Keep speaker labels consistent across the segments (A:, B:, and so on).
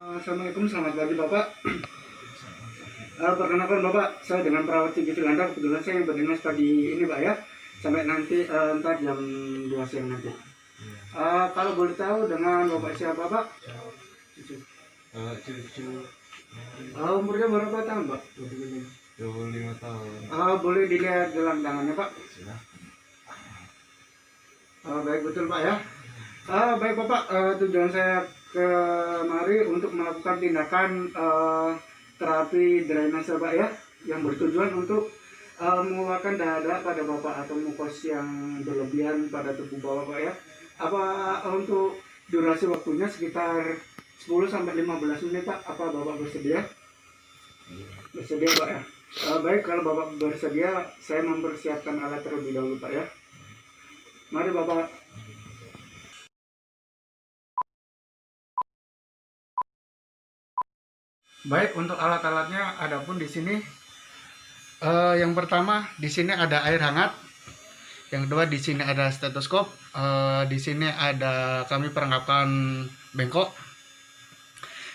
A: Assalamualaikum, selamat pagi Bapak. Perkenalkan Bapak, saya dengan perawat Ciki Filanda. Kebetulan saya yang berdinas pagi ini Pak ya, sampai nanti entar jam 2 siang nanti. Kalau boleh tahu dengan Bapak siapa Pak? Cucu.
B: Cucu
A: Umurnya berapa tahun Pak?
B: 25 tahun.
A: Boleh dilihat dalam tangannya Pak?
B: Sudah.
A: Baik, betul Pak ya. Baik Bapak, tujuan saya kemari untuk melakukan tindakan terapi drainase Pak ya, yang bertujuan untuk mengeluarkan dada pada Bapak atau mukos yang berlebihan pada tubuh Bapak Pak ya. Apa untuk durasi waktunya sekitar 10-15 menit Pak? Apa Bapak bersedia? Bersedia Pak ya. Baik, kalau Bapak bersedia, saya mempersiapkan alat terlebih dahulu Pak ya. Mari Bapak. Baik, untuk alat-alatnya ada pun di sini. Yang pertama di sini ada air hangat. Yang kedua di sini ada stetoskop. Di sini ada kami perangkapkan bengkok.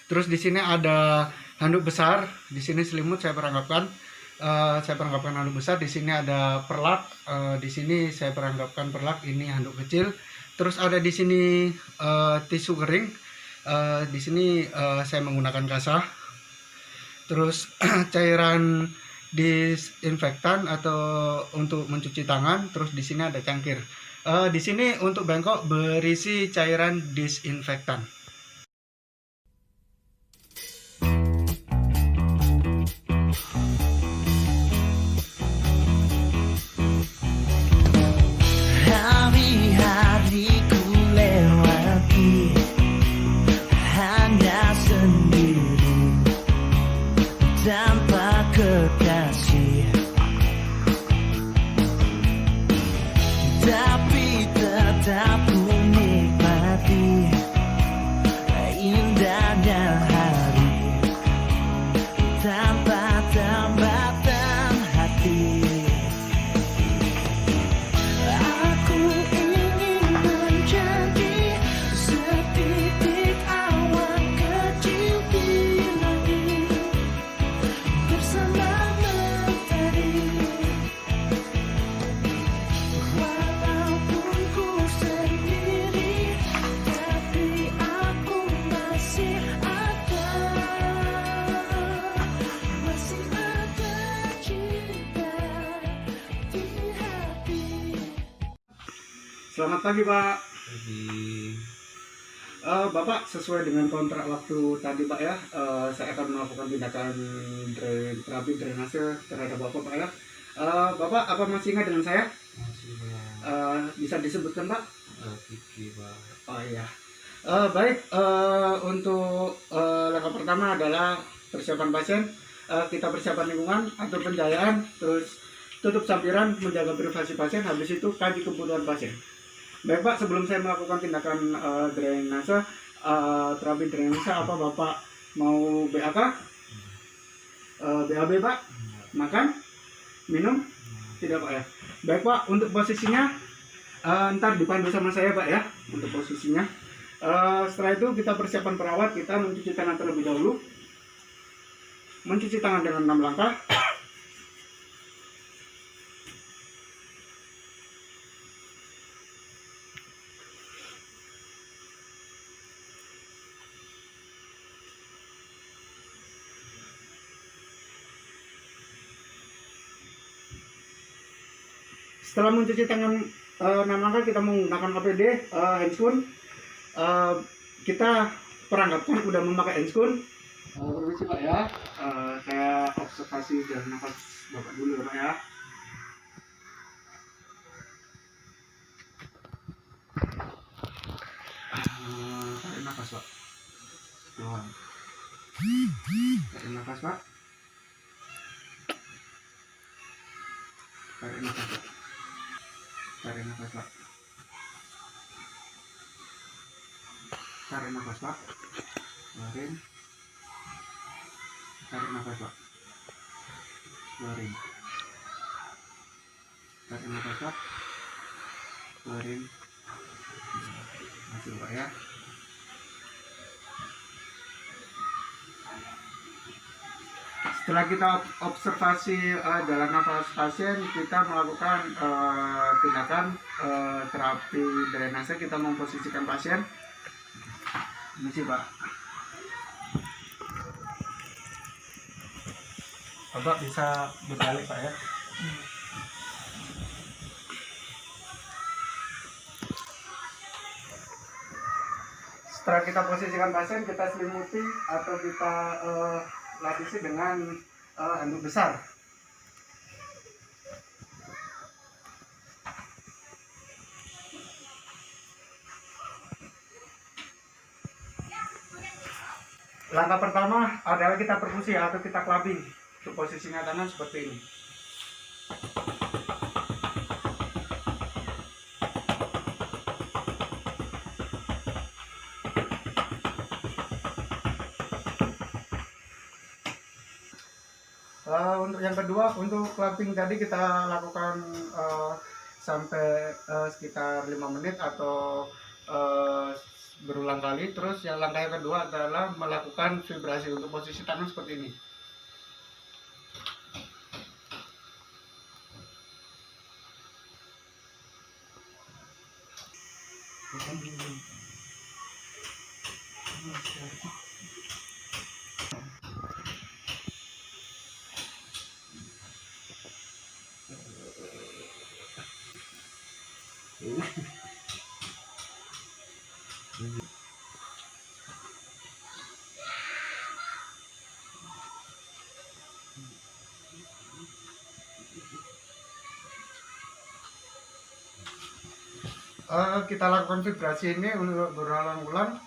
A: Terus di sini ada handuk besar. Di sini selimut saya perangkapkan. Saya perangkapkan handuk besar. Di sini ada perlak. Di sini saya perangkapkan perlak. Ini handuk kecil. Terus ada di sini tisu kering. Di sini saya menggunakan kasa. Terus cairan disinfektan atau untuk mencuci tangan. Terus di sini ada cangkir. Di sini untuk bengkok berisi cairan disinfektan.
C: Hari-hari ku lewati hanya sendiri tanpa kekasih, tapi tetap ku nikmati indahnya hari tanpa tambatan hati. Aku ingin menjadi setitik awan kecil di langit bersama mentari. Walaupun ku sendiri, tapi aku masih ada cinta di hati.
A: Selamat pagi Pak.
B: Jadi
A: Bapak, sesuai dengan kontrak waktu tadi Pak ya, saya akan melakukan tindakan terapi drainase terhadap Bapak Pak ya. Bapak apa masih ingat dengan saya?
B: masih
A: Bisa disebutkan Pak?
B: Kiki Pak.
A: Oh iya. Baik, untuk langkah pertama adalah persiapan pasien. Kita persiapan lingkungan, atur pencahayaan, terus tutup sampiran, menjaga privasi pasien. Habis itu kaji kebutuhan pasien. Baik Pak, sebelum saya melakukan tindakan drainase, terapi drainase, apa Bapak mau BAK? BAB Pak? Makan? Minum? Tidak Pak ya? Baik Pak, untuk posisinya ntar dipandu sama saya Pak ya, untuk posisinya. Setelah itu kita persiapan perawat, kita mencuci tangan terlebih dahulu. Mencuci tangan dengan 6 langkah. Setelah mencuci tangan 6 langkah, kita menggunakan APD, handscoon. Kita perangkapkan udah memakai handscoon. Permisi Pak ya, saya observasi dari nafas Bapak dulu ya Pak ya. Tarik nafas Pak. Tuhan. Tarik nafas Pak. Tarik nafas Pak. Tarik nafas Pak. Tarik nafas Pak. Keluarin. Tarik nafas Pak. Keluarin. Tarik nafas Pak. Keluarin. Masuk Pak ya. Setelah kita observasi jalan nafas pasien, kita melakukan tindakan terapi drainase. Kita memposisikan pasien. Ini sih Pak. Bapak bisa berbalik Pak ya. Setelah kita posisikan pasien, kita selimuti atau kita lapisi dengan handuk besar. Langkah pertama adalah kita perkusi atau kita clubbing. Untuk posisinya tangan seperti ini. Untuk yang kedua, untuk clubbing tadi kita lakukan sampai sekitar 5 menit atau berulang kali. Terus yang langkah yang kedua adalah melakukan vibrasi untuk posisi tangan seperti ini. Kita lakukan vibrasi ini untuk berulang-ulang.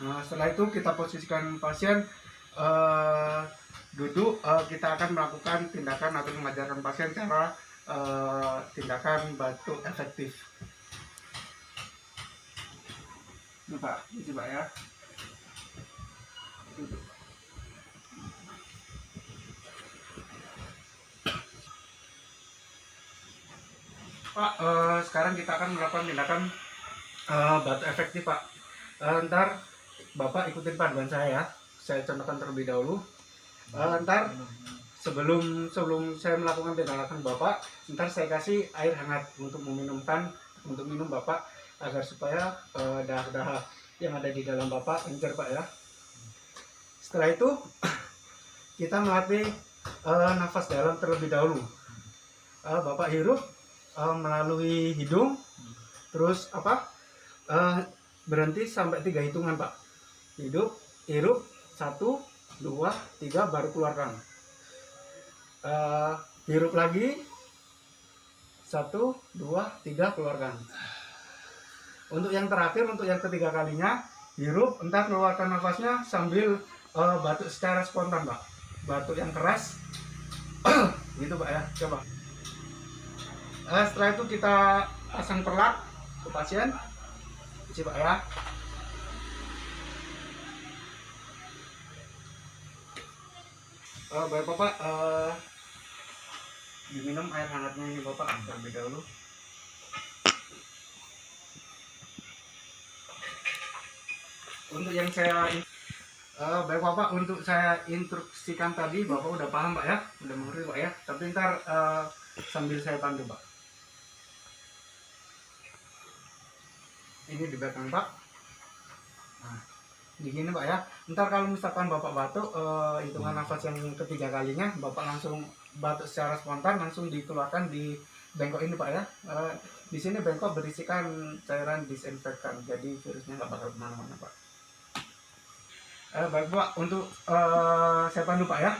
A: Nah, setelah itu kita posisikan pasien duduk. Kita akan melakukan tindakan atau mengajarkan pasien cara tindakan batuk efektif. Ini Pak, ini Pak ya. Pak, sekarang kita akan melakukan tindakan batuk efektif Pak. Ntar Bapak ikutin panduan saya ya. Saya contohkan terlebih dahulu. Ntar sebelum saya melakukan tindakan Bapak, ntar saya kasih air hangat untuk minum Bapak agar supaya dahak-dahak yang ada di dalam Bapak encer Pak ya. Setelah itu kita melatih nafas dalam terlebih dahulu. Bapak hirup melalui hidung, terus berhenti sampai 3 hitungan Pak. Hirup 1, 2, 3 baru keluarkan. Hirup lagi 1, 2, 3 keluarkan. Untuk yang terakhir, untuk yang ketiga kalinya, hirup entar keluarkan nafasnya sambil batuk secara spontan Pak. Batuk yang keras gitu Pak ya, coba. Setelah itu kita pasang perlak ke pasien, isi Pak ya. Baik Bapak, diminum air hangatnya ini Bapak terlebih dahulu. Untuk yang saya baik Bapak, untuk saya instruksikan tadi Bapak udah paham Pak ya, udah mengerti Pak ya. Tapi ntar sambil saya pandu Pak. Ini di belakang Pak. Nah, begini Pak ya. Ntar kalau misalkan Bapak batuk, hitungan nafas yang ketiga kalinya, Bapak langsung batuk secara spontan, langsung dikeluarkan di bengkok ini Pak ya. Di sini bengkok berisikan cairan disinfektan, jadi virusnya nggak bakal kemana-mana Pak. Baik Pak, untuk saya pandu Pak ya.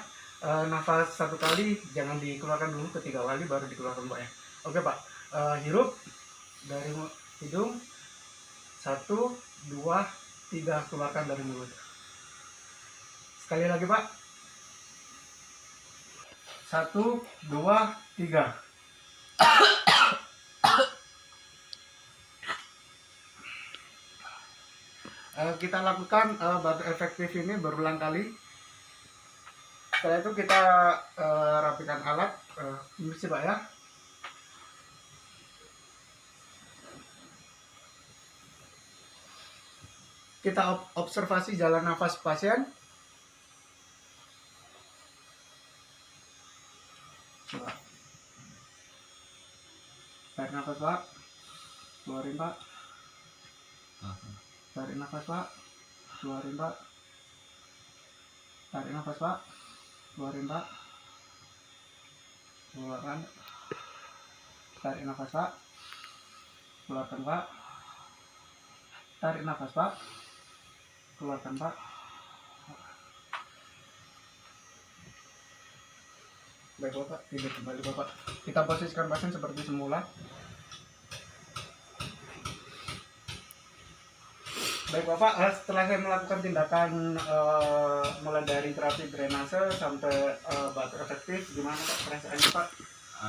A: Nafas 1 kali jangan dikeluarkan dulu, ketiga kali baru dikeluarkan Pak ya. Oke Pak, hirup dari hidung 1, 2, 3 keluarkan dari mulut. Sekali lagi Pak. 1, 2, 3. Kita lakukan batuk efektif ini berulang kali. Setelah itu kita rapikan alat, permisi Pak ya. Kita observasi jalan nafas pasien. Tarik nafas Pak, keluarin Pak. Tarik nafas Pak, keluarin Pak. Keluarkan. Tarik nafas Pak, keluarkan Pak. Tarik nafas Pak, keluarkan Pak. Baik Bapak, tidur kembali Bapak. Kita posisikan pasien seperti semula. Baik Bapak, setelah saya melakukan tindakan mulai dari terapi drainase sampai batu efektif, gimana Pak perasaannya Pak?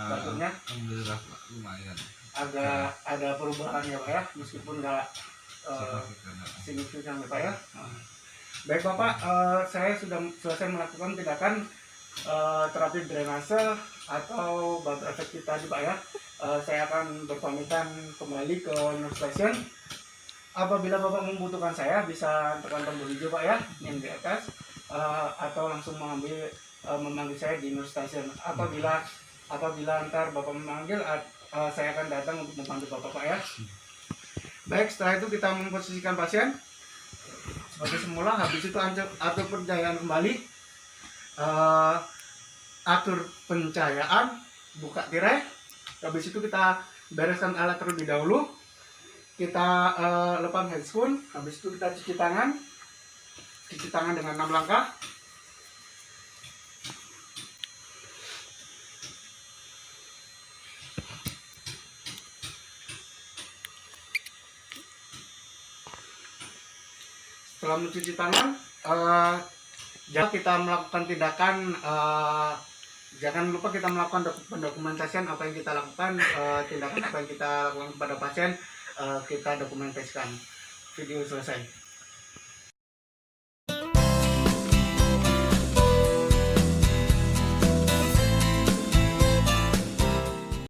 A: Batunya
B: Alhamdulillah Pak, lumayan.
A: agak ada perubahan ya Pak ya, meskipun nggak signifikan ya Pak ya. Baik Bapak, saya sudah selesai melakukan tindakan terapi drainase atau batu efektif tadi Pak ya. Saya akan berpamitan kembali ke nurse station. Apabila Bapak membutuhkan saya, bisa tekan tombol hijau Pak ya, yang di atas, atau langsung memanggil saya di nurse station. Apabila ntar Bapak memanggil, saya akan datang untuk membantu Bapak Pak ya. Baik, setelah itu kita memposisikan pasien seperti semula. Habis itu atur pencahayaan kembali, atur pencahayaan, buka tirai. Habis itu kita bereskan alat terlebih dahulu. Kita lepas handscoon, habis itu kita cuci tangan dengan 6 langkah. Setelah mencuci tangan, jangan kita melakukan tindakan, jangan lupa kita melakukan pendokumentasian apa yang kita lakukan, tindakan apa yang kita lakukan kepada pasien. Kita dokumentasikan. Video selesai.